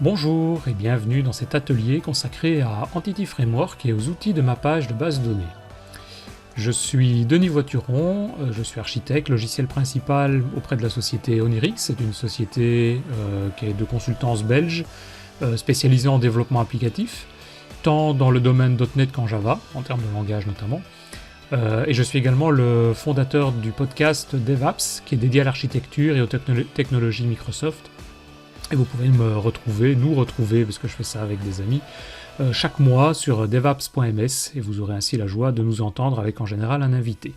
Bonjour et bienvenue dans cet atelier consacré à Entity Framework et aux outils de mappage de base de données. Je suis Denis Voituron, je suis architecte, logiciel principal auprès de la société Onirix. C'est une société qui est de consultance belge, spécialisée en développement applicatif, tant dans le domaine .NET qu'en Java, en termes de langage notamment. Et je suis également le fondateur du podcast DevApps, qui est dédié à l'architecture et aux technologies Microsoft. Et vous pouvez nous retrouver, parce que je fais ça avec des amis, chaque mois sur devaps.ms, et vous aurez ainsi la joie de nous entendre avec en général un invité.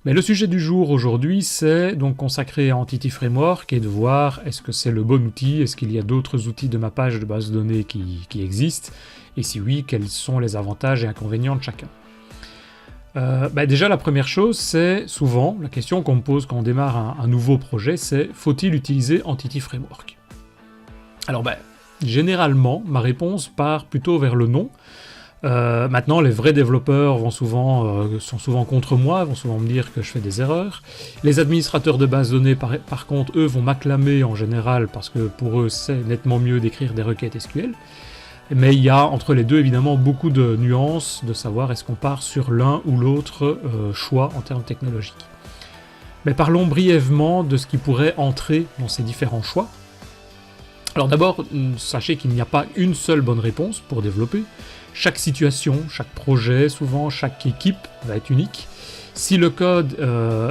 Mais le sujet du jour aujourd'hui, c'est donc consacré à Entity Framework et de voir est-ce que c'est le bon outil, est-ce qu'il y a d'autres outils de mappage de base de données qui existent, et si oui, quels sont les avantages et inconvénients de chacun. Déjà, la première chose, c'est souvent la question qu'on me pose quand on démarre un nouveau projet, c'est faut-il utiliser Entity Framework? Alors, généralement, ma réponse part plutôt vers le non. Maintenant, les vrais développeurs sont souvent contre moi, vont souvent me dire que je fais des erreurs. Les administrateurs de base de données, par contre, eux, vont m'acclamer en général parce que pour eux, c'est nettement mieux d'écrire des requêtes SQL. Mais il y a entre les deux évidemment beaucoup de nuances de savoir est-ce qu'on part sur l'un ou l'autre choix en termes technologiques. Mais parlons brièvement de ce qui pourrait entrer dans ces différents choix. Alors d'abord, sachez qu'il n'y a pas une seule bonne réponse pour développer. Chaque situation, chaque projet, souvent chaque équipe va être unique. Si le code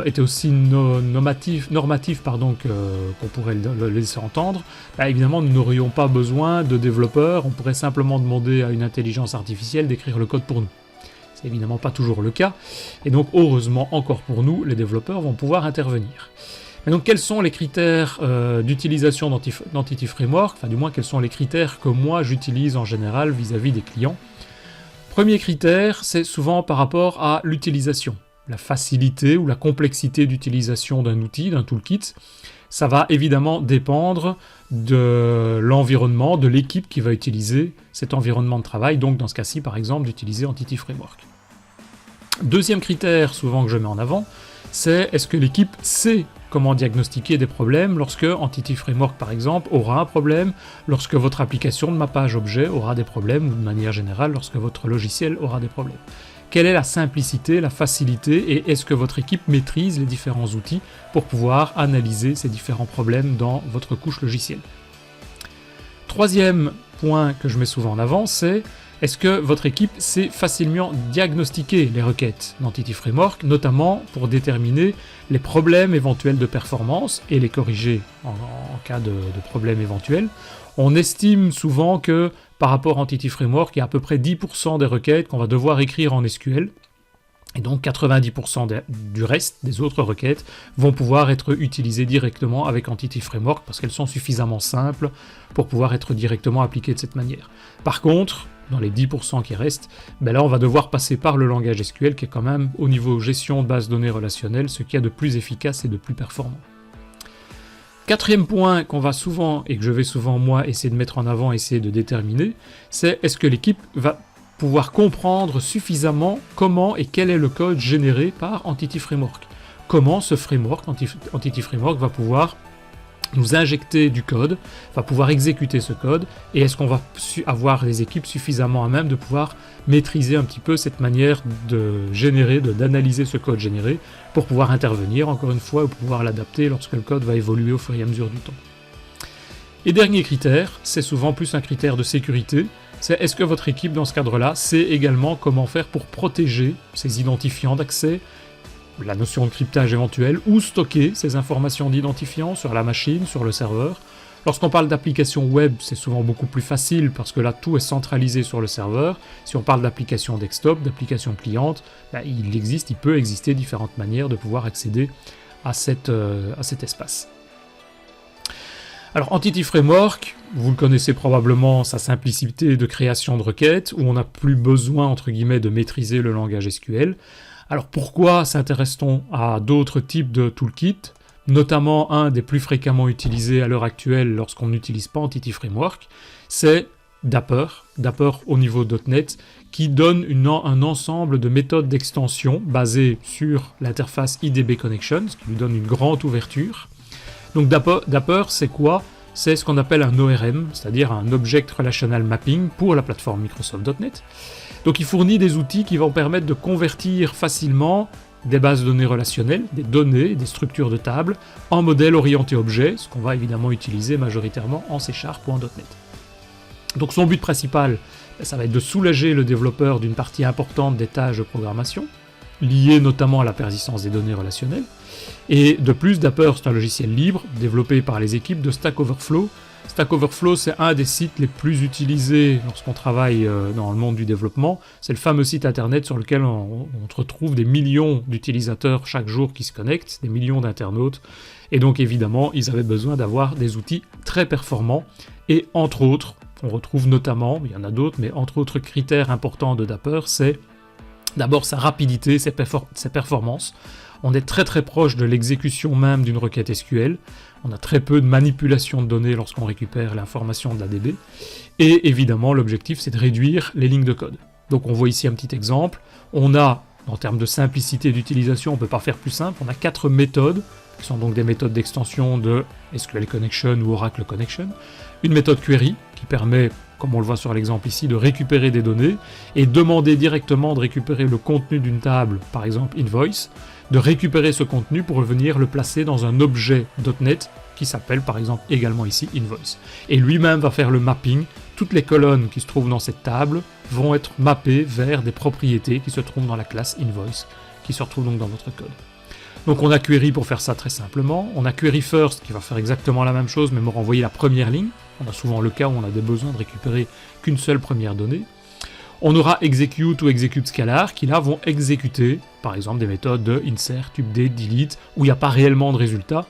était aussi normatif qu'on pourrait le laisser entendre, évidemment nous n'aurions pas besoin de développeurs, on pourrait simplement demander à une intelligence artificielle d'écrire le code pour nous. C'est évidemment pas toujours le cas, et donc heureusement encore pour nous, les développeurs vont pouvoir intervenir. Mais donc quels sont les critères d'utilisation d'Entity Framework, enfin du moins quels sont les critères que moi j'utilise en général vis-à-vis des clients? Premier critère, c'est souvent par rapport à l'utilisation. La facilité ou la complexité d'utilisation d'un outil, d'un toolkit, ça va évidemment dépendre de l'environnement, de l'équipe qui va utiliser cet environnement de travail, donc dans ce cas-ci par exemple d'utiliser Entity Framework. Deuxième critère souvent que je mets en avant, c'est est-ce que l'équipe sait comment diagnostiquer des problèmes lorsque Entity Framework par exemple aura un problème, lorsque votre application de mappage objet aura des problèmes, ou de manière générale lorsque votre logiciel aura des problèmes. Quelle est la simplicité, la facilité, et est-ce que votre équipe maîtrise les différents outils pour pouvoir analyser ces différents problèmes dans votre couche logicielle? Troisième point que je mets souvent en avant, c'est est-ce que votre équipe sait facilement diagnostiquer les requêtes d'Entity Framework, notamment pour déterminer les problèmes éventuels de performance et les corriger en cas de problème éventuel. On estime souvent que par rapport à Entity Framework, il y a à peu près 10% des requêtes qu'on va devoir écrire en SQL, et donc 90% du reste, des autres requêtes, vont pouvoir être utilisées directement avec Entity Framework parce qu'elles sont suffisamment simples pour pouvoir être directement appliquées de cette manière. Par contre, dans les 10% qui restent, là on va devoir passer par le langage SQL qui est quand même au niveau gestion de base de données relationnelle ce qu'il y a de plus efficace et de plus performant. Quatrième point qu'on va souvent, et que je vais souvent moi essayer de mettre en avant, essayer de déterminer, c'est est-ce que l'équipe va pouvoir comprendre suffisamment comment et quel est le code généré par Entity Framework. Comment ce framework, Entity Framework, va pouvoir nous injecter du code, va pouvoir exécuter ce code, et est-ce qu'on va avoir les équipes suffisamment à même de pouvoir maîtriser un petit peu cette manière de générer, d'analyser ce code généré, pour pouvoir intervenir encore une fois, ou pouvoir l'adapter lorsque le code va évoluer au fur et à mesure du temps. Et dernier critère, c'est souvent plus un critère de sécurité, c'est est-ce que votre équipe dans ce cadre-là sait également comment faire pour protéger ses identifiants d'accès, la notion de cryptage éventuelle, ou stocker ces informations d'identifiants sur la machine, sur le serveur. Lorsqu'on parle d'applications web, c'est souvent beaucoup plus facile parce que là tout est centralisé sur le serveur. Si on parle d'applications desktop, d'applications clientes, il peut exister différentes manières de pouvoir accéder à cet espace. Alors Entity Framework, vous le connaissez probablement, sa simplicité de création de requêtes, où on n'a plus besoin entre guillemets de maîtriser le langage SQL. Alors pourquoi s'intéresse-t-on à d'autres types de toolkits, notamment un des plus fréquemment utilisés à l'heure actuelle lorsqu'on n'utilise pas Entity Framework, c'est Dapper au niveau .NET, qui donne un ensemble de méthodes d'extension basées sur l'interface IDB Connection, ce qui lui donne une grande ouverture. Donc Dapper, c'est quoi? c'est ce qu'on appelle un ORM, c'est-à-dire un Object Relational Mapping pour la plateforme Microsoft.NET. Donc il fournit des outils qui vont permettre de convertir facilement des bases de données relationnelles, des données, des structures de table, en modèles orientés objets, ce qu'on va évidemment utiliser majoritairement en C# ou en .NET. Donc son but principal, ça va être de soulager le développeur d'une partie importante des tâches de programmation, liées notamment à la persistance des données relationnelles. Et de plus, Dapper, c'est un logiciel libre, développé par les équipes de Stack Overflow. Stack Overflow, c'est un des sites les plus utilisés lorsqu'on travaille dans le monde du développement. C'est le fameux site internet sur lequel on retrouve des millions d'utilisateurs chaque jour qui se connectent, des millions d'internautes. Et donc évidemment, ils avaient besoin d'avoir des outils très performants. Et entre autres, on retrouve notamment, il y en a d'autres, mais entre autres critères importants de Dapper, c'est d'abord sa rapidité, ses performances. On est très très proche de l'exécution même d'une requête SQL. On a très peu de manipulation de données lorsqu'on récupère l'information de la DB. Et évidemment, l'objectif, c'est de réduire les lignes de code. Donc on voit ici un petit exemple. On a, en termes de simplicité d'utilisation, on ne peut pas faire plus simple. On a 4 méthodes, qui sont donc des méthodes d'extension de SQL Connection ou Oracle Connection. Une méthode query, qui permet, comme on le voit sur l'exemple ici, de récupérer des données et demander directement de récupérer le contenu d'une table, par exemple invoice, de récupérer ce contenu pour venir le placer dans un objet .NET qui s'appelle par exemple également ici invoice. Et lui-même va faire le mapping. Toutes les colonnes qui se trouvent dans cette table vont être mappées vers des propriétés qui se trouvent dans la classe invoice, qui se retrouve donc dans votre code. Donc on a query pour faire ça très simplement. On a query first qui va faire exactement la même chose mais me renvoyer la première ligne. On a souvent le cas où on a des besoins de récupérer qu'une seule première donnée. On aura execute ou execute scalar qui là vont exécuter par exemple des méthodes de insert, update, delete où il n'y a pas réellement de résultat.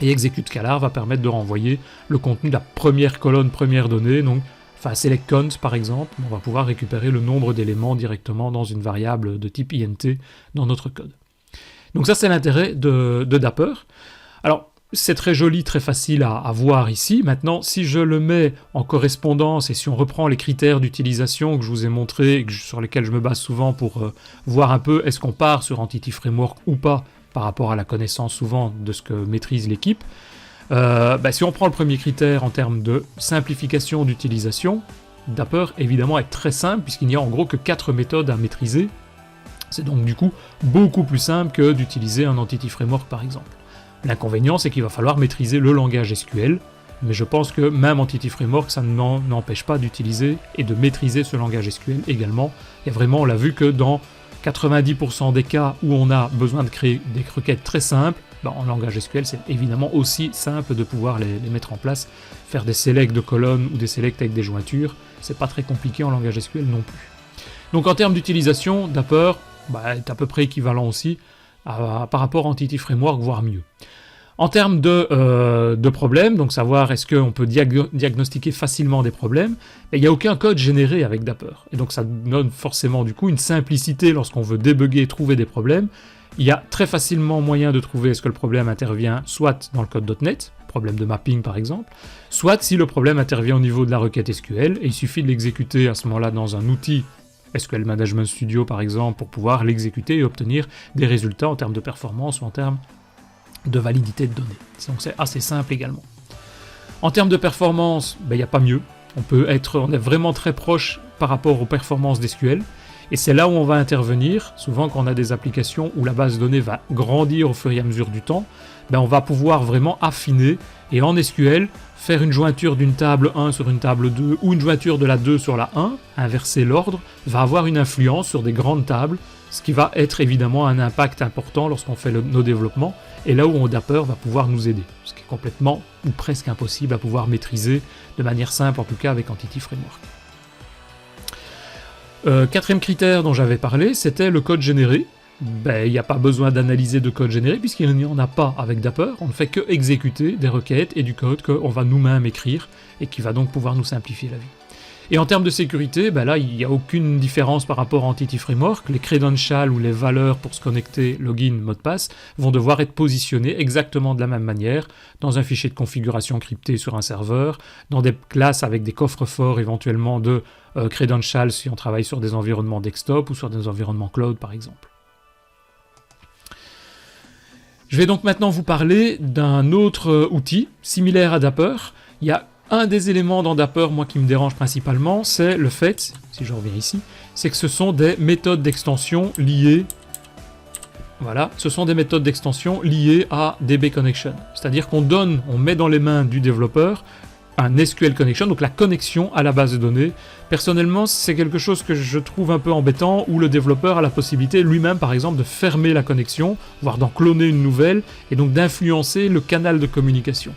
Et execute scalar va permettre de renvoyer le contenu de la première colonne, première donnée. Donc, enfin select count par exemple, on va pouvoir récupérer le nombre d'éléments directement dans une variable de type int dans notre code. Donc ça c'est l'intérêt de Dapper. Alors c'est très joli, très facile à voir ici. Maintenant, si je le mets en correspondance et si on reprend les critères d'utilisation que je vous ai montrés et sur lesquels je me base souvent pour voir un peu est-ce qu'on part sur Entity Framework ou pas par rapport à la connaissance souvent de ce que maîtrise l'équipe, si on prend le premier critère en termes de simplification d'utilisation, Dapper évidemment est très simple puisqu'il n'y a en gros que 4 méthodes à maîtriser. C'est donc du coup beaucoup plus simple que d'utiliser un Entity Framework par exemple. L'inconvénient, c'est qu'il va falloir maîtriser le langage SQL, mais je pense que même Entity Framework, ça n'empêche pas d'utiliser et de maîtriser ce langage SQL également. Et vraiment, on l'a vu que dans 90% des cas où on a besoin de créer des requêtes très simples, en langage SQL, c'est évidemment aussi simple de pouvoir les mettre en place. Faire des selects de colonnes ou des selects avec des jointures, c'est pas très compliqué en langage SQL non plus. Donc en termes d'utilisation, Dapper est à peu près équivalent aussi par rapport à Entity Framework, voire mieux. En termes de problèmes, donc savoir est-ce qu'on peut diagnostiquer facilement des problèmes, il n'y a aucun code généré avec Dapper. Et donc ça donne forcément du coup une simplicité lorsqu'on veut débugger et trouver des problèmes. Il y a très facilement moyen de trouver est-ce que le problème intervient soit dans le code .NET, problème de mapping par exemple, soit si le problème intervient au niveau de la requête SQL, et il suffit de l'exécuter à ce moment-là dans un outil SQL Management Studio par exemple, pour pouvoir l'exécuter et obtenir des résultats en termes de performance ou en termes de validité de données. Donc c'est assez simple également. En termes de performance, il n'y a pas mieux. On est vraiment très proche par rapport aux performances d'SQL, et c'est là où on va intervenir. Souvent quand on a des applications où la base de données va grandir au fur et à mesure du temps, on va pouvoir vraiment affiner, et en SQL, faire une jointure d'une table 1 sur une table 2 ou une jointure de la 2 sur la 1, inverser l'ordre, va avoir une influence sur des grandes tables, ce qui va être évidemment un impact important lorsqu'on fait nos développements, et là où Dapper va pouvoir nous aider, ce qui est complètement ou presque impossible à pouvoir maîtriser de manière simple, en tout cas avec Entity Framework. Quatrième critère dont j'avais parlé, c'était le code généré. Il n'y a pas besoin d'analyser de code généré puisqu'il n'y en a pas avec Dapper. On ne fait que exécuter des requêtes et du code qu'on va nous-mêmes écrire et qui va donc pouvoir nous simplifier la vie. Et en termes de sécurité, là, il n'y a aucune différence par rapport à Entity Framework. Les credentials ou les valeurs pour se connecter, login, mot de passe, vont devoir être positionnées exactement de la même manière dans un fichier de configuration crypté sur un serveur, dans des classes avec des coffres forts éventuellement de credentials si on travaille sur des environnements desktop ou sur des environnements cloud par exemple. Je vais donc maintenant vous parler d'un autre outil similaire à Dapper. Il y a un des éléments dans Dapper, moi, qui me dérange principalement, c'est le fait, si je reviens ici, c'est que ce sont des méthodes d'extension liées. Voilà, ce sont des méthodes d'extension liées à DB Connection. C'est-à-dire on met dans les mains du développeur un SQL Connection, donc la connexion à la base de données. Personnellement, c'est quelque chose que je trouve un peu embêtant, où le développeur a la possibilité lui-même, par exemple, de fermer la connexion, voire d'en cloner une nouvelle, et donc d'influencer le canal de communication.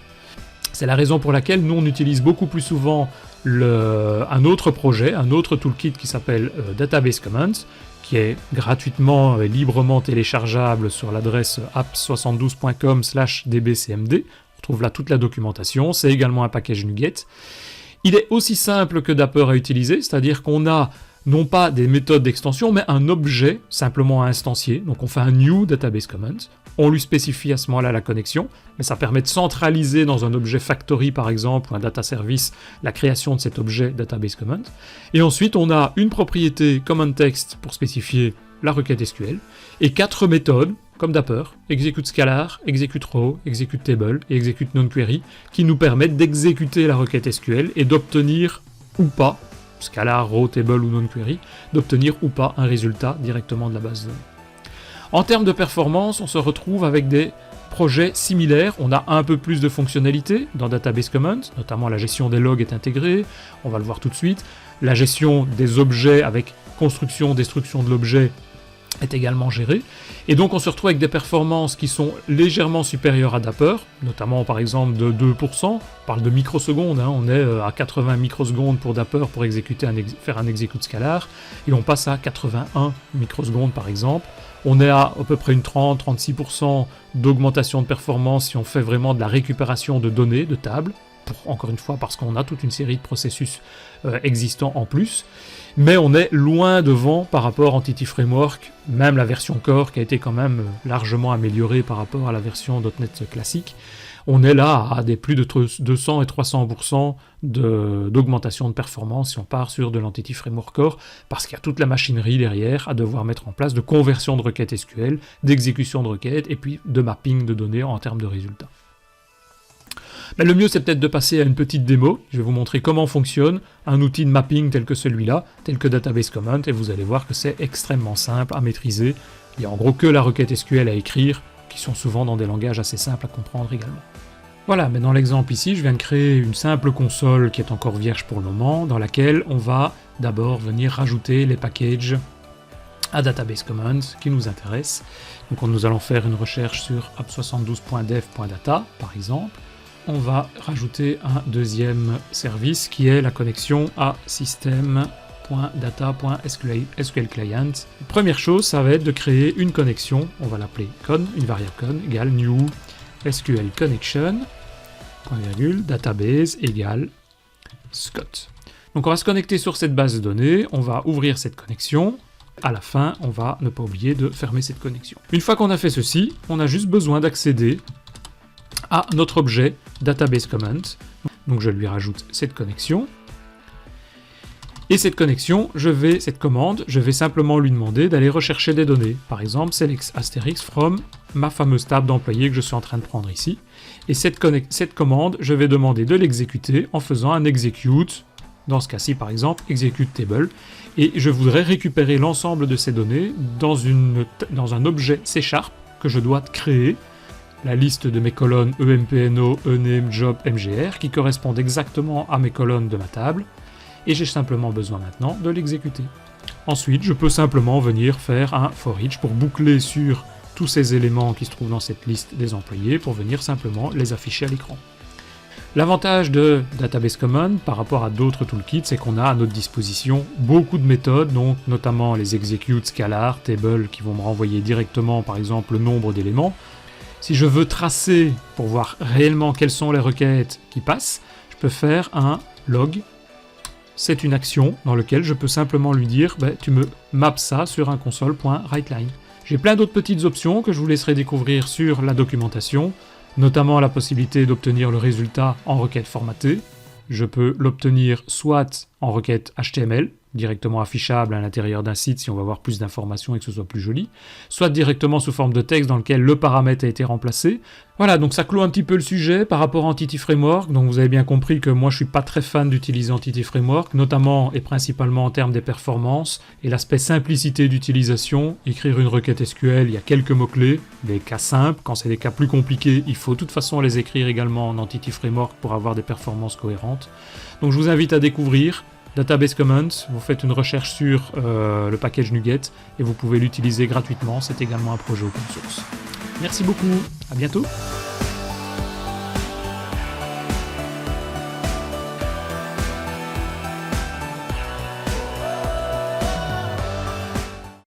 C'est la raison pour laquelle nous, on utilise beaucoup plus souvent un autre projet, un autre toolkit qui s'appelle Database Commons, qui est gratuitement et librement téléchargeable sur l'adresse apps72.com/dbcmd. On trouve là toute la documentation, c'est également un package NuGet. Il est aussi simple que Dapper à utiliser, c'est-à-dire qu'on a non pas des méthodes d'extension, mais un objet simplement à instancier. Donc on fait un new Database Commons, on lui spécifie à ce moment-là la connexion, mais ça permet de centraliser dans un objet factory par exemple, ou un data service, la création de cet objet Database Commons. Et ensuite on a une propriété common text pour spécifier la requête SQL, et 4 méthodes, comme Dapper, execute scalar, execute row, execute table et execute non-query, qui nous permettent d'exécuter la requête SQL et d'obtenir ou pas, scalar, row, table ou non-query, d'obtenir ou pas un résultat directement de la base de données. En termes de performance, on se retrouve avec des projets similaires. On a un peu plus de fonctionnalités dans Database Commons, notamment la gestion des logs est intégrée, on va le voir tout de suite. La gestion des objets avec construction, destruction de l'objet est également gérée. Et donc on se retrouve avec des performances qui sont légèrement supérieures à Dapper, notamment par exemple de 2%. On parle de microsecondes, on est à 80 microsecondes pour Dapper pour faire un execute scalar, et on passe à 81 microsecondes par exemple. On est à peu près une 30-36% d'augmentation de performance si on fait vraiment de la récupération de données, de tables, encore une fois parce qu'on a toute une série de processus existants en plus, mais on est loin devant par rapport à Entity Framework, même la version Core qui a été quand même largement améliorée par rapport à la version .NET classique. On est là à des plus de 200 et 300% d'augmentation de performance si on part sur de l'Entity Framework Core, parce qu'il y a toute la machinerie derrière à devoir mettre en place de conversion de requêtes SQL, d'exécution de requêtes, et puis de mapping de données en termes de résultats. Mais le mieux, c'est peut-être de passer à une petite démo. Je vais vous montrer comment fonctionne un outil de mapping tel que celui-là, tel que Database Commons, et vous allez voir que c'est extrêmement simple à maîtriser. Il n'y a en gros que la requête SQL à écrire, qui sont souvent dans des langages assez simples à comprendre également. Voilà, mais dans l'exemple ici, je viens de créer une simple console qui est encore vierge pour le moment, dans laquelle on va d'abord venir rajouter les packages à Database Commons qui nous intéressent. Donc nous allons faire une recherche sur app72.dev.data, par exemple. On va rajouter un deuxième service qui est la connexion à system.data.sql client. Première chose, ça va être de créer une connexion, on va l'appeler con, une variable con, égale new SQL connection, point virgule, database égale Scott. Donc on va se connecter sur cette base de données, on va ouvrir cette connexion. À la fin, on va ne pas oublier de fermer cette connexion. Une fois qu'on a fait ceci, on a juste besoin d'accéder à notre objet Database Commons. Donc je lui rajoute cette connexion. Et cette connexion, cette commande, je vais simplement lui demander d'aller rechercher des données. Par exemple, select asterisk from ma fameuse table d'employés que je suis en train de prendre ici. Et cette commande, je vais demander de l'exécuter en faisant un execute, dans ce cas-ci par exemple, execute table. Et je voudrais récupérer l'ensemble de ces données dans un objet C# que je dois créer. La liste de mes colonnes empno, ename, job, mgr qui correspondent exactement à mes colonnes de ma table. Et j'ai simplement besoin maintenant de l'exécuter. Ensuite, je peux simplement venir faire un for each pour boucler sur tous ces éléments qui se trouvent dans cette liste des employés pour venir simplement les afficher à l'écran. L'avantage de Database Commons par rapport à d'autres toolkits, c'est qu'on a à notre disposition beaucoup de méthodes, donc notamment les execute, scalar, table qui vont me renvoyer directement par exemple le nombre d'éléments. Si je veux tracer pour voir réellement quelles sont les requêtes qui passent, je peux faire un log. C'est une action dans laquelle je peux simplement lui dire tu me maps ça sur un console.writeLine. J'ai plein d'autres petites options que je vous laisserai découvrir sur la documentation, notamment la possibilité d'obtenir le résultat en requête formatée. Je peux l'obtenir soit en requête HTML, directement affichable à l'intérieur d'un site si on va avoir plus d'informations et que ce soit plus joli, soit directement sous forme de texte dans lequel le paramètre a été remplacé. Voilà, donc ça clôt un petit peu le sujet par rapport à Entity Framework. Donc vous avez bien compris que moi je suis pas très fan d'utiliser Entity Framework, notamment et principalement en termes des performances et l'aspect simplicité d'utilisation. Écrire une requête SQL, il y a quelques mots-clés, des cas simples. Quand c'est des cas plus compliqués, il faut de toute façon les écrire également en Entity Framework pour avoir des performances cohérentes. Donc je vous invite à découvrir Database Commons, vous faites une recherche sur le package NuGet et vous pouvez l'utiliser gratuitement, c'est également un projet open source. Merci beaucoup, à bientôt.